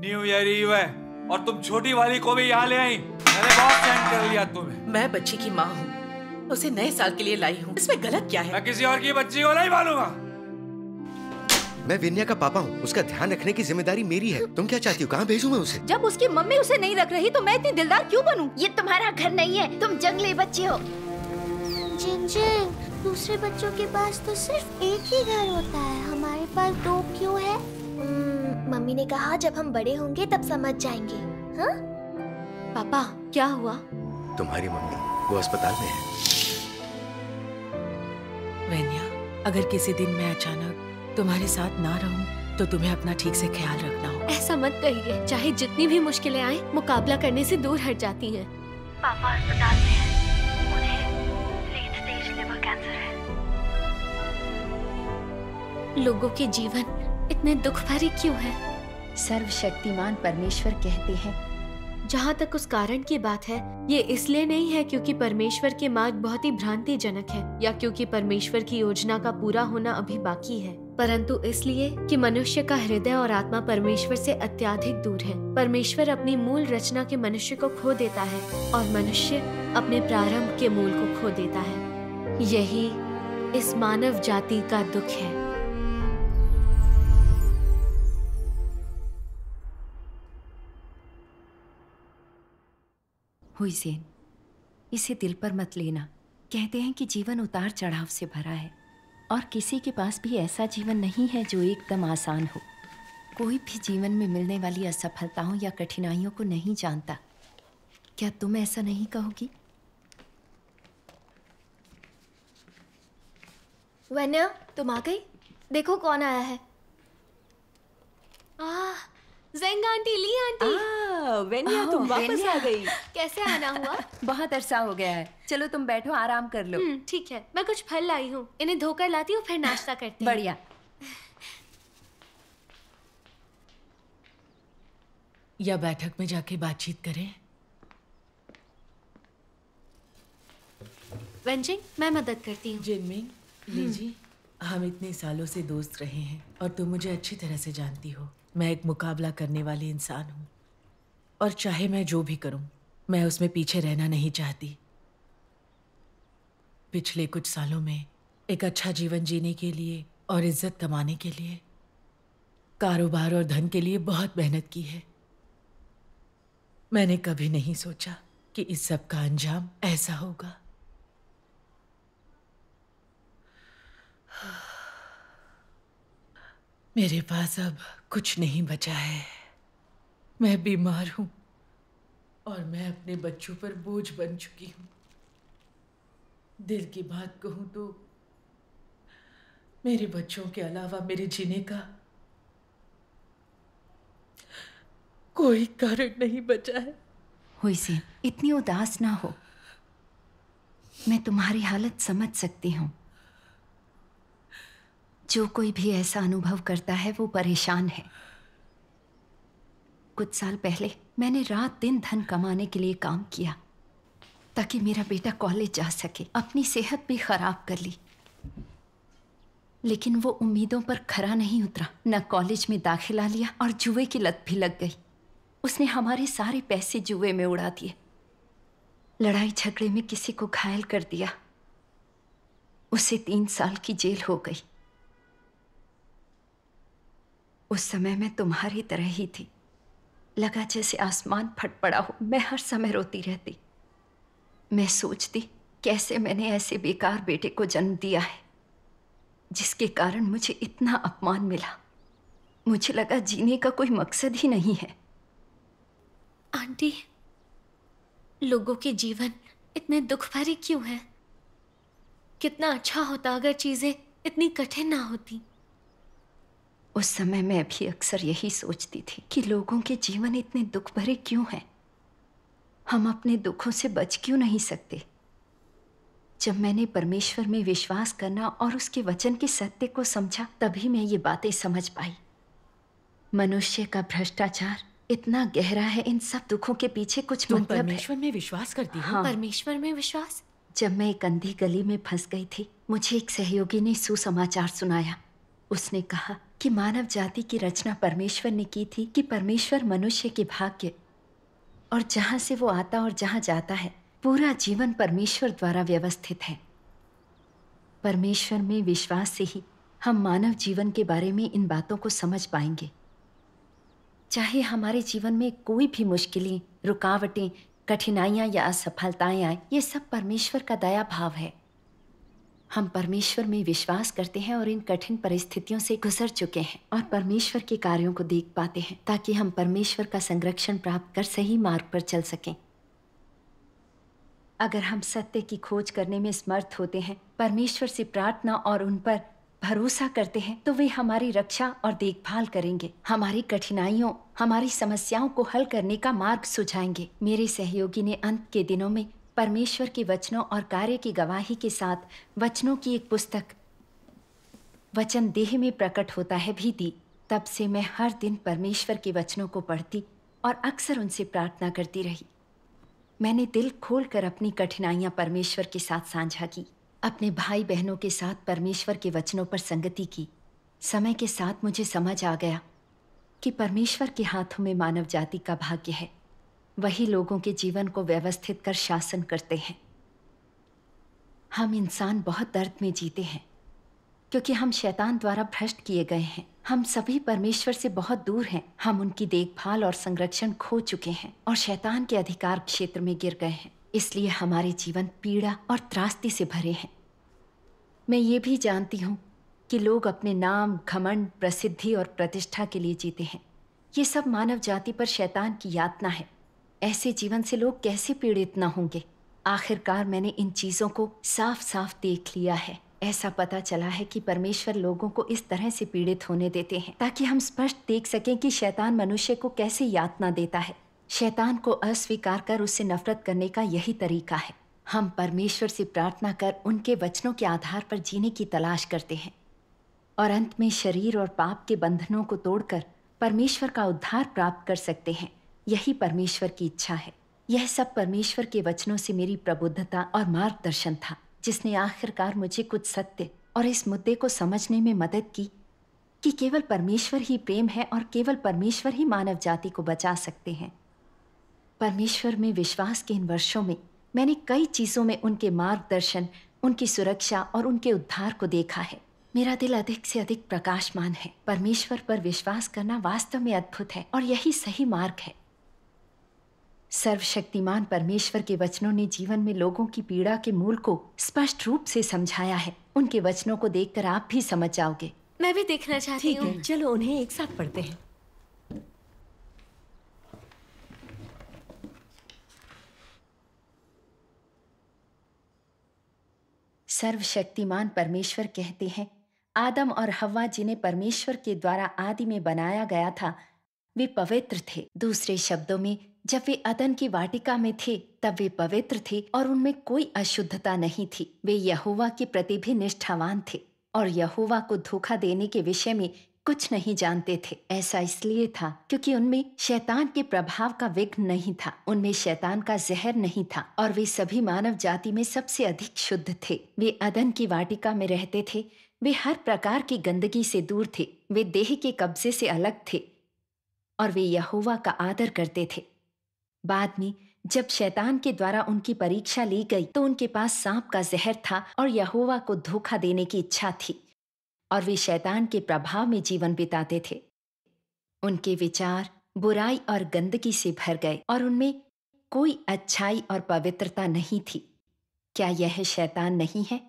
New year ewe है और तुम छोटी वाली को भी यहाँ ले आई। मैंने बहुत सेंड कर लिया तुम्हें। मैं बच्ची की माँ हूँ, उसे नए साल के लिए लाई हूँ, इसमें गलत क्या है? मैं किसी और की बच्ची को नहीं मानूंगा। मैं विन्या का पापा हूँ, उसका ध्यान रखने की जिम्मेदारी मेरी है। तुम क्या चाहती हो, कहाँ भेजूं मैं उसे? जब उसकी मम्मी उसे नहीं रख रही तो मैं इतनी दिलदार क्यों बनूं? ये तुम्हारा घर नहीं है, तुम जंगली बच्चे हो। जिंजिंग, दूसरे बच्चों के पास तो सिर्फ एक ही घर होता है, हमारे पास दो क्यों है? मम्मी ने कहा जब हम बड़े होंगे तब समझ जाएंगे। हाँ? पापा क्या हुआ? तुम्हारी मम्मी वो अस्पताल में है। वेन्या, अगर किसी दिन मैं अचानक तुम्हारे साथ ना रहूं तो तुम्हें अपना ठीक से ख्याल रखना हो। ऐसा मत कहिए, चाहे जितनी भी मुश्किलें आए मुकाबला करने से दूर हट जाती हैं। पापा अस्पताल में हैं, उन्हें लेट स्टेज लिवर कैंसर है। लोगों के जीवन इतने दुख भरे क्यों है? सर्वशक्तिमान परमेश्वर कहते हैं, जहाँ तक उस कारण की बात है, ये इसलिए नहीं है क्योंकि परमेश्वर के मार्ग बहुत ही भ्रांतिजनक है या क्योंकि परमेश्वर की योजना का पूरा होना अभी बाकी है, परंतु इसलिए कि मनुष्य का हृदय और आत्मा परमेश्वर से अत्यधिक दूर है। परमेश्वर अपनी मूल रचना के मनुष्य को खो देता है और मनुष्य अपने प्रारंभ के मूल को खो देता है। यही इस मानव जाति का दुख है। हुसैन, इसे दिल पर मत लेना। कहते हैं कि जीवन उतार चढ़ाव से भरा है और किसी के पास भी ऐसा जीवन नहीं है जो एकदम आसान हो। कोई भी जीवन में मिलने वाली असफलताओं या कठिनाइयों को नहीं जानता। क्या तुम ऐसा नहीं कहोगी? वन्या, तुम आ गई? देखो कौन आया है। ज़ेंग आंटी, ली आंटी। वेन्या, तुम वापस आ गई। कैसे आना हुआ? बहुत अरसा हो गया है। चलो तुम बैठो, आराम कर लो। ठीक है, मैं कुछ फल लाई हूँ, इन्हें धोकर लाती हूँ, फिर नाश्ता करते हैं। बढ़िया। या बैठक में जाके बातचीत करें? वेंजिंग, मैं मदद करती हूँ। जिनमिंग, लीजी, हम इतने सालों से दोस्त रहे हैं और तुम मुझे अच्छी तरह से जानती हो। मैं एक मुकाबला करने वाली इंसान हूँ और चाहे मैं जो भी करूँ, मैं उसमें पीछे रहना नहीं चाहती। पिछले कुछ सालों में एक अच्छा जीवन जीने के लिए और इज्जत कमाने के लिए, कारोबार और धन के लिए बहुत मेहनत की है। मैंने कभी नहीं सोचा कि इस सब का अंजाम ऐसा होगा। मेरे पास अब कुछ नहीं बचा है। मैं बीमार हूं और मैं अपने बच्चों पर बोझ बन चुकी हूं। दिल की बात कहूं तो मेरे बच्चों के अलावा मेरे जीने का कोई कारण नहीं बचा है। हुसैन, इतनी उदास ना हो। मैं तुम्हारी हालत समझ सकती हूँ। जो कोई भी ऐसा अनुभव करता है वो परेशान है। कुछ साल पहले मैंने रात दिन धन कमाने के लिए काम किया ताकि मेरा बेटा कॉलेज जा सके। अपनी सेहत भी खराब कर ली, लेकिन वो उम्मीदों पर खरा नहीं उतरा। न कॉलेज में दाखिला लिया और जुए की लत भी लग गई। उसने हमारे सारे पैसे जुए में उड़ा दिए। लड़ाई झगड़े में किसी को घायल कर दिया। उसे 3 साल की जेल हो गई। उस समय मैं तुम्हारी तरह ही थी। लगा जैसे आसमान फट पड़ा हो। मैं हर समय रोती रहती। मैं सोचती कैसे मैंने ऐसे बेकार बेटे को जन्म दिया है जिसके कारण मुझे इतना अपमान मिला। मुझे लगा जीने का कोई मकसद ही नहीं है। आंटी, लोगों के जीवन इतने दुख भरे क्यों हैं? कितना अच्छा होता अगर चीजें इतनी कठिन ना होती। उस समय मैं भी अक्सर यही सोचती थी कि लोगों के जीवन इतने दुख भरे क्यों हैं। हम अपने दुखों से बच क्यों नहीं सकते। जब मैंने परमेश्वर में विश्वास करना और उसके वचन के सत्य को समझा, तभी मैं ये बातें समझ पाई। मनुष्य का भ्रष्टाचार इतना गहरा है। इन सब दुखों के पीछे कुछ मतलब है। परमेश्वर में विश्वास करती हो? हाँ। परमेश्वर में विश्वास? जब मैं एक अंधी गली में फंस गई थी, मुझे एक सहयोगी ने सुसमाचार सुनाया। उसने कहा कि मानव जाति की रचना परमेश्वर ने की थी कि परमेश्वर मनुष्य के भाग्य और जहाँ से वो आता और जहाँ जाता है, पूरा जीवन परमेश्वर द्वारा व्यवस्थित है। परमेश्वर में विश्वास से ही हम मानव जीवन के बारे में इन बातों को समझ पाएंगे। चाहे हमारे जीवन में कोई भी मुश्किलें, रुकावटें, कठिनाइयाँ या असफलताएं आए, ये सब परमेश्वर का दया भाव है। हम परमेश्वर में विश्वास करते हैं और इन कठिन परिस्थितियों से गुजर चुके हैं और परमेश्वर के कार्यों को देख पाते हैं ताकि हम परमेश्वर का संरक्षण प्राप्त कर सही मार्ग पर चल सकें। अगर हम सत्य की खोज करने में समर्थ होते हैं, परमेश्वर से प्रार्थना और उन पर भरोसा करते हैं, तो वे हमारी रक्षा और देखभाल करेंगे, हमारी कठिनाइयों, हमारी समस्याओं को हल करने का मार्ग सुझाएंगे। मेरे सहयोगी ने अंत के दिनों में परमेश्वर के वचनों और कार्य की गवाही के साथ वचनों की एक पुस्तक वचन देह में प्रकट होता है भी दी। तब से मैं हर दिन परमेश्वर के वचनों को पढ़ती और अक्सर उनसे प्रार्थना करती रही। मैंने दिल खोलकर अपनी कठिनाइयां परमेश्वर के साथ साझा की, अपने भाई बहनों के साथ परमेश्वर के वचनों पर संगति की। समय के साथ मुझे समझ आ गया कि परमेश्वर के हाथों में मानव जाति का भाग्य है। वही लोगों के जीवन को व्यवस्थित कर शासन करते हैं। हम इंसान बहुत दर्द में जीते हैं क्योंकि हम शैतान द्वारा भ्रष्ट किए गए हैं। हम सभी परमेश्वर से बहुत दूर हैं। हम उनकी देखभाल और संरक्षण खो चुके हैं और शैतान के अधिकार क्षेत्र में गिर गए हैं। इसलिए हमारे जीवन पीड़ा और त्रासदी से भरे हैं। मैं ये भी जानती हूँ कि लोग अपने नाम, घमंड, प्रसिद्धि और प्रतिष्ठा के लिए जीते हैं। ये सब मानव जाति पर शैतान की यातना है। ऐसे जीवन से लोग कैसे पीड़ित न होंगे। आखिरकार मैंने इन चीज़ों को साफ साफ देख लिया है। ऐसा पता चला है कि परमेश्वर लोगों को इस तरह से पीड़ित होने देते हैं ताकि हम स्पष्ट देख सकें कि शैतान मनुष्य को कैसे यातना देता है। शैतान को अस्वीकार कर उससे नफरत करने का यही तरीका है। हम परमेश्वर से प्रार्थना कर उनके वचनों के आधार पर जीने की तलाश करते हैं और अंत में शरीर और पाप के बंधनों को तोड़कर परमेश्वर का उद्धार प्राप्त कर सकते हैं। यही परमेश्वर की इच्छा है। यह सब परमेश्वर के वचनों से मेरी प्रबुद्धता और मार्गदर्शन था, जिसने आखिरकार मुझे कुछ सत्य और इस मुद्दे को समझने में मदद की कि केवल परमेश्वर ही प्रेम है और केवल परमेश्वर ही मानव जाति को बचा सकते हैं। परमेश्वर में विश्वास के इन वर्षों में मैंने कई चीज़ों में उनके मार्गदर्शन, उनकी सुरक्षा और उनके उद्धार को देखा है। मेरा दिल अधिक से अधिक प्रकाशमान है। परमेश्वर पर विश्वास करना वास्तव में अद्भुत है और यही सही मार्ग है। सर्वशक्तिमान परमेश्वर के वचनों ने जीवन में लोगों की पीड़ा के मूल को स्पष्ट रूप से समझाया है। उनके वचनों को देखकर आप भी समझ जाओगे। मैं भी देखना चाहती हूँ। ठीक है, चलो उन्हें एक साथ पढ़ते हैं। सर्वशक्तिमान परमेश्वर कहते हैं, आदम और हव्वा जिन्हें परमेश्वर के द्वारा आदि में बनाया गया था, वे पवित्र थे। दूसरे शब्दों में, जब वे अदन की वाटिका में थे तब वे पवित्र थे और उनमें कोई अशुद्धता नहीं थी। वे यहोवा के प्रति भी निष्ठावान थे और यहोवा को धोखा देने के विषय में कुछ नहीं जानते थे। ऐसा इसलिए था क्योंकि उनमें शैतान के प्रभाव का विघ्न नहीं था, उनमें शैतान का जहर नहीं था और वे सभी मानव जाति में सबसे अधिक शुद्ध थे। वे अदन की वाटिका में रहते थे। वे हर प्रकार की गंदगी से दूर थे। वे देह के कब्जे से अलग थे और वे यहोवा का आदर करते थे। बाद में जब शैतान के द्वारा उनकी परीक्षा ली गई तो उनके पास सांप का जहर था और यहोवा को धोखा देने की इच्छा थी और वे शैतान के प्रभाव में जीवन बिताते थे। उनके विचार बुराई और गंदगी से भर गए और उनमें कोई अच्छाई और पवित्रता नहीं थी। क्या यह शैतान नहीं है?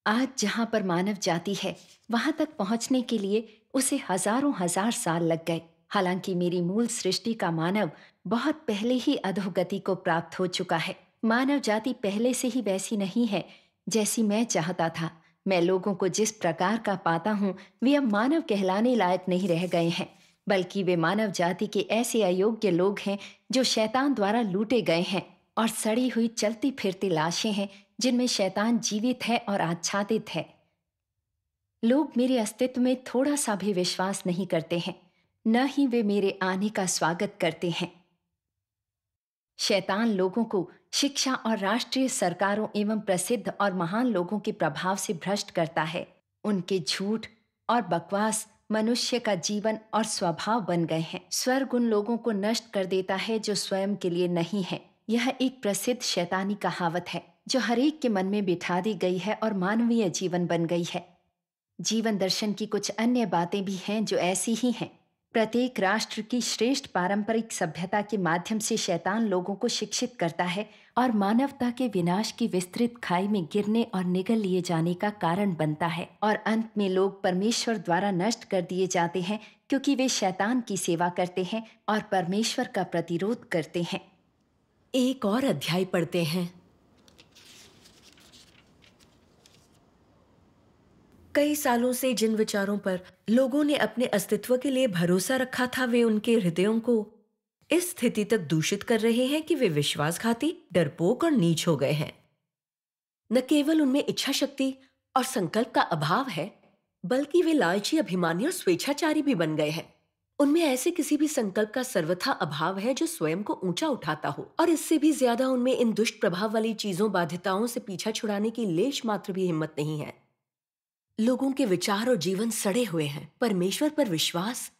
आज जहां पर मानव जाति है, वहां तक पहुंचने के लिए उसे हजारों हजार साल लग गए। हालांकि मेरी मूल सृष्टि का मानव बहुत पहले ही अधोगति को प्राप्त हो चुका है। मानव जाति पहले से ही वैसी नहीं है जैसी मैं चाहता था। मैं लोगों को जिस प्रकार का पाता हूँ, वे अब मानव कहलाने लायक नहीं रह गए हैं, बल्कि वे मानव जाति के ऐसे अयोग्य लोग हैं जो शैतान द्वारा लूटे गए हैं और सड़ी हुई चलती फिरती लाशें हैं जिनमें शैतान जीवित है और आच्छादित है। लोग मेरे अस्तित्व में थोड़ा सा भी विश्वास नहीं करते हैं, न ही वे मेरे आने का स्वागत करते हैं। शैतान लोगों को शिक्षा और राष्ट्रीय सरकारों एवं प्रसिद्ध और महान लोगों के प्रभाव से भ्रष्ट करता है। उनके झूठ और बकवास मनुष्य का जीवन और स्वभाव बन गए हैं। स्वर्ग उन लोगों को नष्ट कर देता है जो स्वयं के लिए नहीं है। यह एक प्रसिद्ध शैतानी कहावत है जो हर एक के मन में बिठा दी गई है और मानवीय जीवन बन गई है। जीवन दर्शन की कुछ अन्य बातें भी हैं जो ऐसी ही हैं। प्रत्येक राष्ट्र की श्रेष्ठ पारंपरिक सभ्यता के माध्यम से शैतान लोगों को शिक्षित करता है और मानवता के विनाश की विस्तृत खाई में गिरने और निगल लिए जाने का कारण बनता है। और अंत में लोग परमेश्वर द्वारा नष्ट कर दिए जाते हैं क्योंकि वे शैतान की सेवा करते हैं और परमेश्वर का प्रतिरोध करते हैं। एक और अध्याय पढ़ते हैं। कई सालों से जिन विचारों पर लोगों ने अपने अस्तित्व के लिए भरोसा रखा था, वे उनके हृदयों को इस स्थिति तक दूषित कर रहे हैं कि वे विश्वासघाती, डरपोक और नीच हो गए हैं। न केवल उनमें इच्छा शक्ति और संकल्प का अभाव है, बल्कि वे लालची, अभिमानी और स्वेच्छाचारी भी बन गए हैं। उनमें ऐसे किसी भी संकल्प का सर्वथा अभाव है जो स्वयं को ऊंचा उठाता हो, और इससे भी ज्यादा उनमें इन दुष्ट प्रभाव वाली चीजों, बाध्यताओं से पीछा छुड़ाने की लेश मात्र भी हिम्मत नहीं है। लोगों के विचार और जीवन सड़े हुए हैं। परमेश्वर पर विश्वास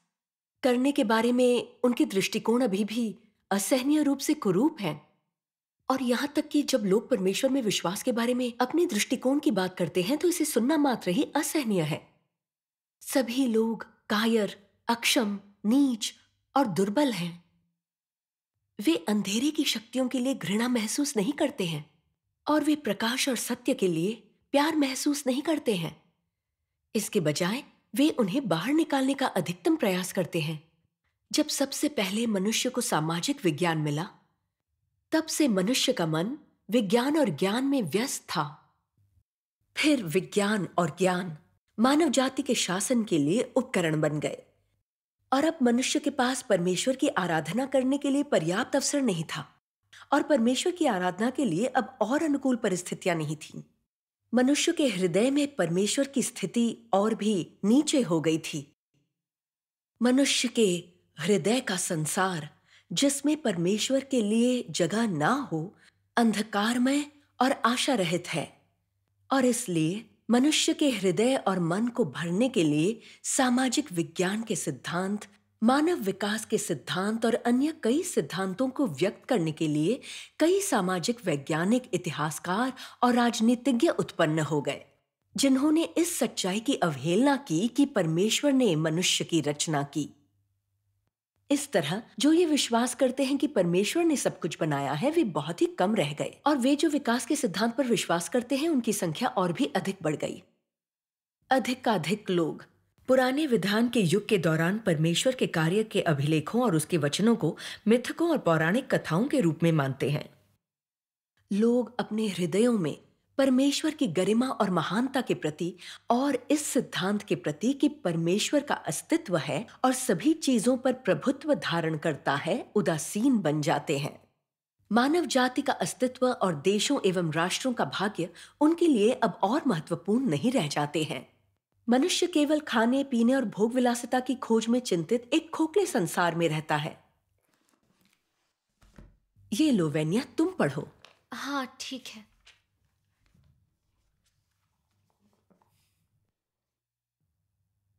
करने के बारे में उनके दृष्टिकोण अभी भी असहनीय रूप से कुरूप हैं। और यहां तक कि जब लोग परमेश्वर में विश्वास के बारे में अपने दृष्टिकोण की बात करते हैं तो इसे सुनना मात्र ही असहनीय है। सभी लोग कायर, अक्षम, नीच और दुर्बल हैं। वे अंधेरे की शक्तियों के लिए घृणा महसूस नहीं करते हैं और वे प्रकाश और सत्य के लिए प्यार महसूस नहीं करते हैं। इसके बजाय वे उन्हें बाहर निकालने का अधिकतम प्रयास करते हैं। जब सबसे पहले मनुष्य को सामाजिक विज्ञान मिला, तब से मनुष्य का मन विज्ञान और ज्ञान में व्यस्त था। फिर विज्ञान और ज्ञान मानव जाति के शासन के लिए उपकरण बन गए और अब मनुष्य के पास परमेश्वर की आराधना करने के लिए पर्याप्त अवसर नहीं था और परमेश्वर की आराधना के लिए अब और अनुकूल परिस्थितियां नहीं थीं। मनुष्य के हृदय में परमेश्वर की स्थिति और भी नीचे हो गई थी। मनुष्य के हृदय का संसार, जिसमें परमेश्वर के लिए जगह ना हो, अंधकारमय और आशा रहित है, और इसलिए मनुष्य के हृदय और मन को भरने के लिए सामाजिक विज्ञान के सिद्धांत, मानव विकास के सिद्धांत और अन्य कई सिद्धांतों को व्यक्त करने के लिए कई सामाजिक, वैज्ञानिक, इतिहासकार और राजनीतिज्ञ उत्पन्न हो गए, जिन्होंने इस सच्चाई की अवहेलना की कि परमेश्वर ने मनुष्य की रचना की। इस तरह जो ये विश्वास करते हैं कि परमेश्वर ने सब कुछ बनाया है, वे बहुत ही कम रह गए, और वे जो विकास के सिद्धांत पर विश्वास करते हैं, उनकी संख्या और भी अधिक बढ़ गई। अधिकाधिक लोग पुराने विधान के युग के दौरान परमेश्वर के कार्य के अभिलेखों और उसके वचनों को मिथकों और पौराणिक कथाओं के रूप में मानते हैं। लोग अपने हृदयों में परमेश्वर की गरिमा और महानता के प्रति और इस सिद्धांत के प्रति कि परमेश्वर का अस्तित्व है और सभी चीजों पर प्रभुत्व धारण करता है, उदासीन बन जाते हैं। मानव जाति का अस्तित्व और देशों एवं राष्ट्रों का भाग्य उनके लिए अब और महत्वपूर्ण नहीं रह जाते हैं। मनुष्य केवल खाने, पीने और भोग विलासिता की खोज में चिंतित एक खोखले संसार में रहता है। ये लो वेन्या, तुम पढ़ो। हाँ ठीक है।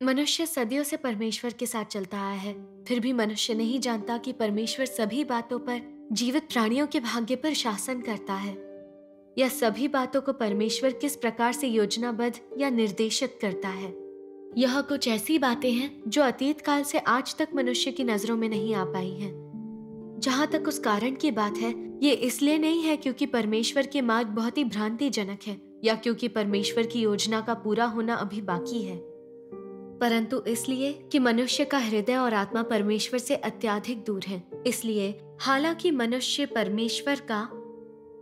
मनुष्य सदियों से परमेश्वर के साथ चलता आया है, फिर भी मनुष्य नहीं जानता कि परमेश्वर सभी बातों पर, जीवित प्राणियों के भाग्य पर शासन करता है। यह सभी बातों को परमेश्वर किस प्रकार से योजनाबद्ध या निर्देशित करता है। यह कुछ ऐसी बातें हैं जो अतीत काल से आज तक मनुष्य की नजरों में नहीं आ पाई हैं। जहां तक उस कारण की बात है, ये इसलिए नहीं है क्योंकि परमेश्वर के मार्ग बहुत ही भ्रांतिजनक है या क्योंकि परमेश्वर की योजना का पूरा होना अभी बाकी है, परंतु इसलिए कि मनुष्य का हृदय और आत्मा परमेश्वर से अत्यधिक दूर है। इसलिए हालांकि मनुष्य परमेश्वर का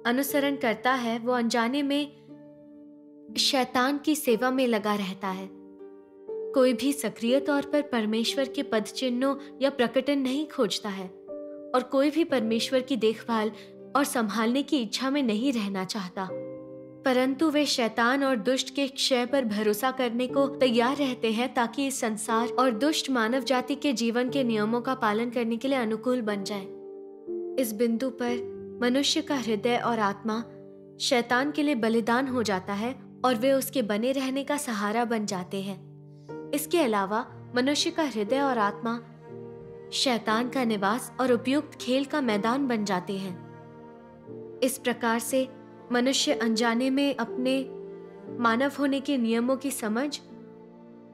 अनुसरण करता है, वो अनजाने में शैतान की सेवा में लगा रहता है। कोई भी सक्रिय तौर पर परमेश्वर के पद चिन्हों या प्रकटन नहीं खोजता है और कोई भी परमेश्वर की देखभाल और संभालने की इच्छा में नहीं रहना चाहता, परंतु वे शैतान और दुष्ट के क्षय पर भरोसा करने को तैयार रहते हैं ताकि इस संसार और दुष्ट मानव जाति के जीवन के नियमों का पालन करने के लिए अनुकूल बन जाए। इस बिंदु पर मनुष्य का हृदय और आत्मा शैतान के लिए बलिदान हो जाता है और वे उसके बने रहने का सहारा बन जाते हैं। इसके अलावा मनुष्य का हृदय और आत्मा शैतान का निवास और उपयुक्त खेल का मैदान बन जाते हैं। इस प्रकार से मनुष्य अनजाने में अपने मानव होने के नियमों की समझ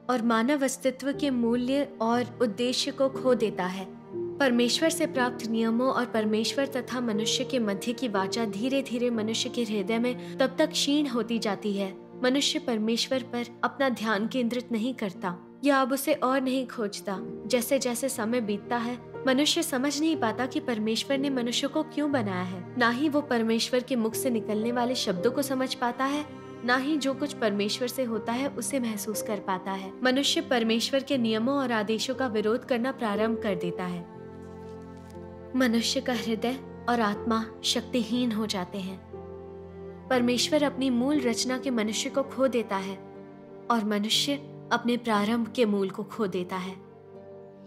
और मानव अस्तित्व के मूल्य और उद्देश्य को खो देता है। परमेश्वर से प्राप्त नियमों और परमेश्वर तथा मनुष्य के मध्य की वाचा धीरे धीरे मनुष्य के हृदय में तब तक क्षीण होती जाती है। मनुष्य परमेश्वर पर अपना ध्यान केंद्रित नहीं करता या अब उसे और नहीं खोजता। जैसे जैसे समय बीतता है, मनुष्य समझ नहीं पाता कि परमेश्वर ने मनुष्य को क्यों बनाया है। ना ही वो परमेश्वर के मुख से निकलने वाले शब्दों को समझ पाता है, ना ही जो कुछ परमेश्वर से होता है उसे महसूस कर पाता है। मनुष्य परमेश्वर के नियमों और आदेशों का विरोध करना प्रारंभ कर देता है। मनुष्य का हृदय और आत्मा शक्तिहीन हो जाते हैं। परमेश्वर अपनी मूल रचना के मनुष्य को खो देता है और मनुष्य अपने प्रारंभ के मूल को खो देता है।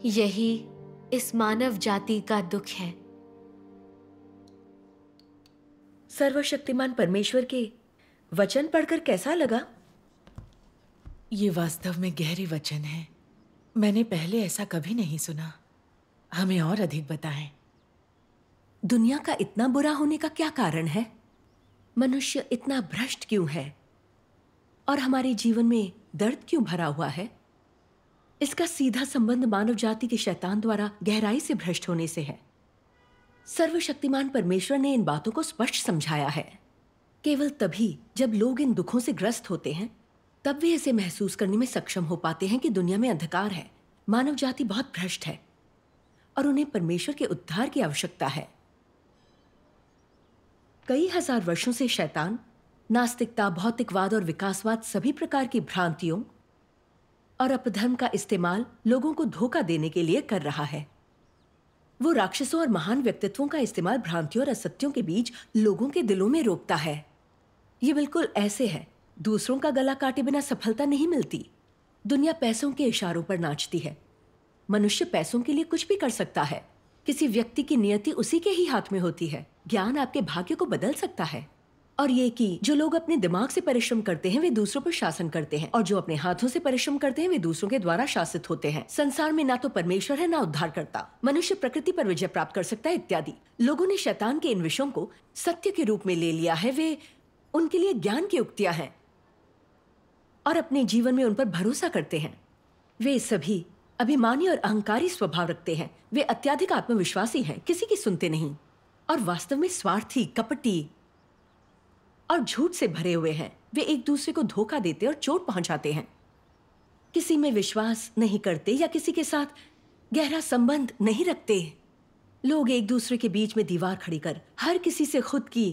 यही इस मानव जाति का दुख है। सर्वशक्तिमान परमेश्वर के वचन पढ़कर कैसा लगा? ये वास्तव में गहरे वचन हैं। मैंने पहले ऐसा कभी नहीं सुना। हमें और अधिक बताएं। दुनिया का इतना बुरा होने का क्या कारण है? मनुष्य इतना भ्रष्ट क्यों है? और हमारे जीवन में दर्द क्यों भरा हुआ है? इसका सीधा संबंध मानव जाति के शैतान द्वारा गहराई से भ्रष्ट होने से है। सर्वशक्तिमान परमेश्वर ने इन बातों को स्पष्ट समझाया है। केवल तभी जब लोग इन दुखों से ग्रस्त होते हैं, तब वे इसे महसूस करने में सक्षम हो पाते हैं कि दुनिया में अंधकार है, मानव जाति बहुत भ्रष्ट है और उन्हें परमेश्वर के उद्धार की आवश्यकता है। कई हजार वर्षों से शैतान नास्तिकता, भौतिकवाद और विकासवाद सभी प्रकार की भ्रांतियों और अपधर्म का इस्तेमाल लोगों को धोखा देने के लिए कर रहा है। वो राक्षसों और महान व्यक्तित्वों का इस्तेमाल भ्रांतियों और असत्यों के बीच लोगों के दिलों में रोकता है। ये बिल्कुल ऐसे है, दूसरों का गला काटे बिना सफलता नहीं मिलती। दुनिया पैसों के इशारों पर नाचती है। मनुष्य पैसों के लिए कुछ भी कर सकता है। किसी व्यक्ति की नियति उसी के ही हाथ में होती है। ज्ञान आपके भाग्य को बदल सकता है। और ये कि जो लोग अपने दिमाग से परिश्रम करते हैं वे दूसरों पर शासन करते हैं, और जो अपने हाथों से परिश्रम करते हैं वे दूसरों के द्वारा शासित होते हैं। संसार में ना तो परमेश्वर है ना उद्धारकर्ता। मनुष्य प्रकृति पर विजय प्राप्त कर सकता है इत्यादि। लोगों ने शैतान के इन विषयों को सत्य के रूप में ले लिया है। वे उनके लिए ज्ञान की उक्तियां हैं और अपने जीवन में उन पर भरोसा करते हैं। वे सभी अभिमानी और अहंकारी स्वभाव रखते हैं। वे अत्यधिक आत्मविश्वासी हैं, किसी की सुनते नहीं, और वास्तव में स्वार्थी, कपटी और झूठ से भरे हुए हैं। वे एक दूसरे को धोखा देते और चोट पहुंचाते हैं। किसी में विश्वास नहीं करते या किसी के साथ गहरा संबंध नहीं रखते। लोग एक दूसरे के बीच में दीवार खड़ी कर हर किसी से खुद की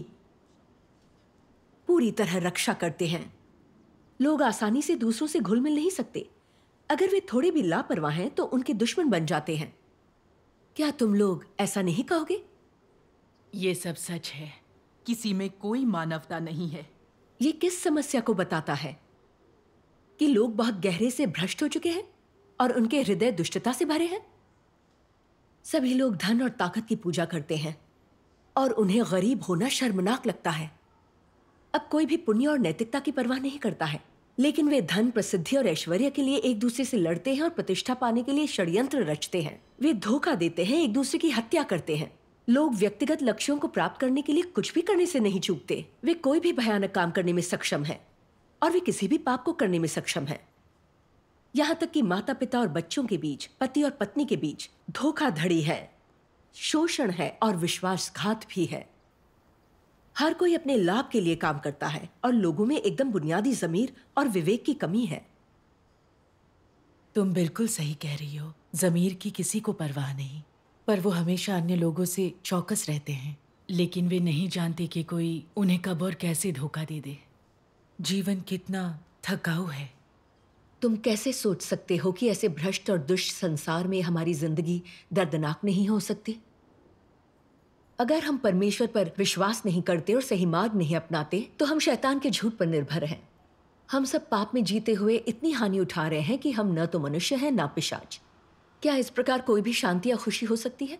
पूरी तरह रक्षा करते हैं। लोग आसानी से दूसरों से घुल मिल नहीं सकते। अगर वे थोड़े भी लापरवाह हैं तो उनके दुश्मन बन जाते हैं। क्या तुम लोग ऐसा नहीं कहोगे? ये सब सच है। किसी में कोई मानवता नहीं है। ये किस समस्या को बताता है? कि लोग बहुत गहरे से भ्रष्ट हो चुके हैं और उनके हृदय दुष्टता से भरे हैं। सभी लोग धन और ताकत की पूजा करते हैं और उन्हें गरीब होना शर्मनाक लगता है। अब कोई भी पुण्य और नैतिकता की परवाह नहीं करता है, लेकिन वे धन, प्रसिद्धि और ऐश्वर्य के लिए एक दूसरे से लड़ते हैं और प्रतिष्ठा पाने के लिए षड्यंत्र रचते हैं। वे धोखा देते हैं, एक दूसरे की हत्या करते हैं। लोग व्यक्तिगत लक्ष्यों को प्राप्त करने के लिए कुछ भी करने से नहीं चूकते। वे कोई भी भयानक काम करने में सक्षम हैं और वे किसी भी पाप को करने में सक्षम हैं। यहां तक कि माता पिता और बच्चों के बीच, पति और पत्नी के बीच धोखाधड़ी है, शोषण है और विश्वासघात भी है। हर कोई अपने लाभ के लिए काम करता है और लोगों में एकदम बुनियादी ज़मीर और विवेक की कमी है। तुम बिल्कुल सही कह रही हो। ज़मीर की किसी को परवाह नहीं, पर वो हमेशा अन्य लोगों से चौकस रहते हैं। लेकिन वे नहीं जानते कि कोई उन्हें कब और कैसे धोखा दे दे। जीवन कितना थकाऊ है। तुम कैसे सोच सकते हो कि ऐसे भ्रष्ट और दुष्ट संसार में हमारी जिंदगी दर्दनाक नहीं हो सकती? अगर हम परमेश्वर पर विश्वास नहीं करते और सही मार्ग नहीं अपनाते तो हम शैतान के झूठ पर निर्भर हैं। हम सब पाप में जीते हुए इतनी हानि उठा रहे हैं कि हम न तो मनुष्य हैं न पिशाच। क्या इस प्रकार कोई भी शांति या खुशी हो सकती है?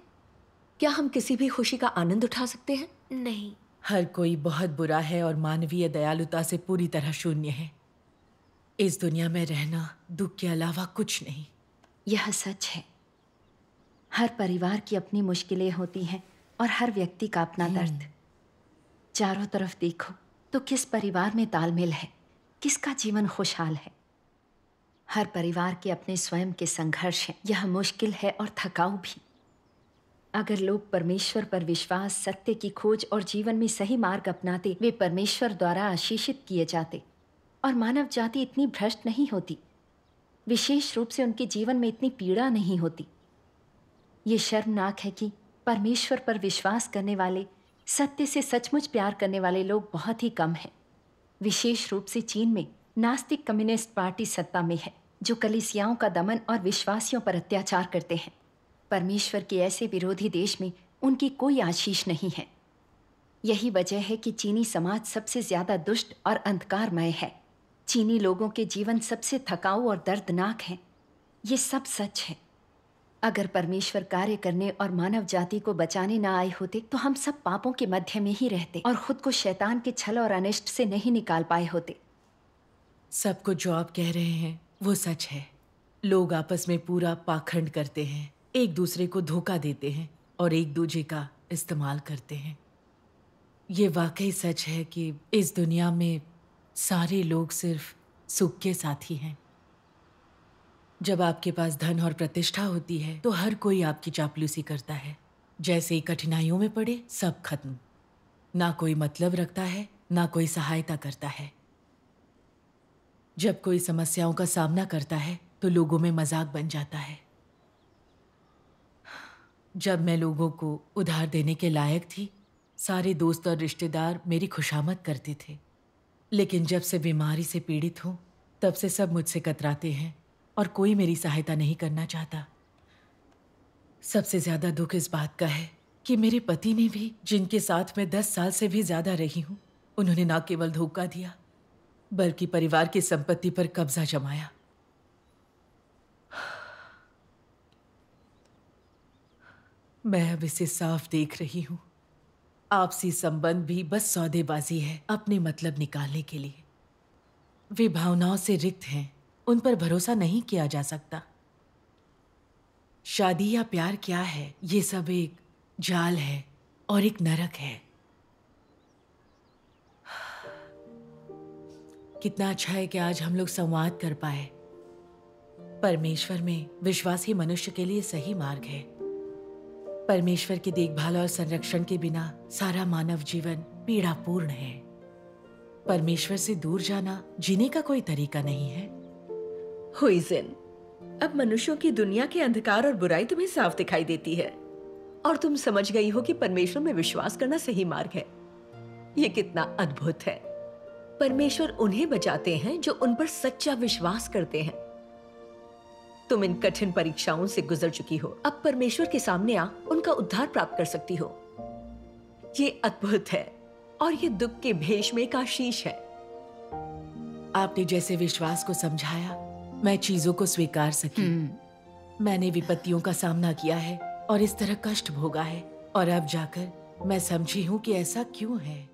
क्या हम किसी भी खुशी का आनंद उठा सकते हैं? नहीं। हर कोई बहुत बुरा है और मानवीय दयालुता से पूरी तरह शून्य है। इस दुनिया में रहना दुख के अलावा कुछ नहीं। यह सच है, हर परिवार की अपनी मुश्किलें होती हैं और हर व्यक्ति का अपना दर्द। चारों तरफ देखो तो किस परिवार में तालमेल है, किसका जीवन खुशहाल है। हर परिवार के अपने स्वयं के संघर्ष हैं। यह मुश्किल है और थकाऊ भी। अगर लोग परमेश्वर पर विश्वास, सत्य की खोज और जीवन में सही मार्ग अपनाते, वे परमेश्वर द्वारा आशीषित किए जाते और मानव जाति इतनी भ्रष्ट नहीं होती। विशेष रूप से उनके जीवन में इतनी पीड़ा नहीं होती। ये शर्मनाक है कि परमेश्वर पर विश्वास करने वाले, सत्य से सचमुच प्यार करने वाले लोग बहुत ही कम हैं। विशेष रूप से चीन में नास्तिक कम्युनिस्ट पार्टी सत्ता में है, जो कलीसियाओं का दमन और विश्वासियों पर अत्याचार करते हैं। परमेश्वर के ऐसे विरोधी देश में उनकी कोई आशीष नहीं है। यही वजह है कि चीनी समाज सबसे ज्यादा दुष्ट और अंधकारमय है। चीनी लोगों के जीवन सबसे थकाऊ और दर्दनाक है। ये सब सच है। अगर परमेश्वर कार्य करने और मानव जाति को बचाने ना आए होते तो हम सब पापों के मध्य में ही रहते और खुद को शैतान के छल और अनिष्ट से नहीं निकाल पाए होते। सब कुछ जो आप कह रहे हैं वो सच है। लोग आपस में पूरा पाखंड करते हैं, एक दूसरे को धोखा देते हैं और एक दूसरे का इस्तेमाल करते हैं। ये वाकई सच है कि इस दुनिया में सारे लोग सिर्फ सुख के साथी हैं। जब आपके पास धन और प्रतिष्ठा होती है तो हर कोई आपकी चापलूसी करता है। जैसे ही कठिनाइयों में पड़े सब खत्म। ना कोई मतलब रखता है, ना कोई सहायता करता है। जब कोई समस्याओं का सामना करता है तो लोगों में मजाक बन जाता है। जब मैं लोगों को उधार देने के लायक थी, सारे दोस्त और रिश्तेदार मेरी खुशामद करते थे। लेकिन जब से बीमारी से पीड़ित हूँ, तब से सब मुझसे कतराते हैं और कोई मेरी सहायता नहीं करना चाहता। सबसे ज्यादा दुख इस बात का है कि मेरे पति ने भी, जिनके साथ मैं 10 साल से भी ज्यादा रही हूँ, उन्होंने न केवल धोखा दिया बल्कि परिवार की संपत्ति पर कब्जा जमाया। मैं अब इसे साफ देख रही हूँ। आपसी संबंध भी बस सौदेबाजी है, अपने मतलब निकालने के लिए। वे भावनाओं से रिक्त हैं, उन पर भरोसा नहीं किया जा सकता। शादी या प्यार क्या है? ये सब एक जाल है और एक नरक है। कितना अच्छा है कि आज हम लोग संवाद कर पाए। परमेश्वर में विश्वास ही मनुष्य के लिए सही मार्ग है। परमेश्वर की देखभाल और संरक्षण के बिना सारा मानव जीवन पीड़ापूर्ण है। परमेश्वर से दूर जाना जीने का कोई तरीका नहीं है। हुइज़ेन, अब मनुष्यों की दुनिया के अंधकार और बुराई तुम्हें साफ दिखाई देती है और तुम समझ गई हो कि परमेश्वर में विश्वास करना सही मार्ग है। ये कितना अद्भुत है। परमेश्वर उन्हें बचाते हैं जो उन पर सच्चा विश्वास करते हैं। तुम इन कठिन परीक्षाओं से गुजर चुकी हो, अब परमेश्वर के सामने आ उनका उद्धार प्राप्त कर सकती हो। ये अद्भुत है और ये दुख के भेष में एक आशीष है। आपने जैसे विश्वास को समझाया, मैं चीजों को स्वीकार सकी। मैंने विपत्तियों का सामना किया है और इस तरह कष्ट भोगा है, और अब जाकर मैं समझी हूं कि ऐसा क्यों है।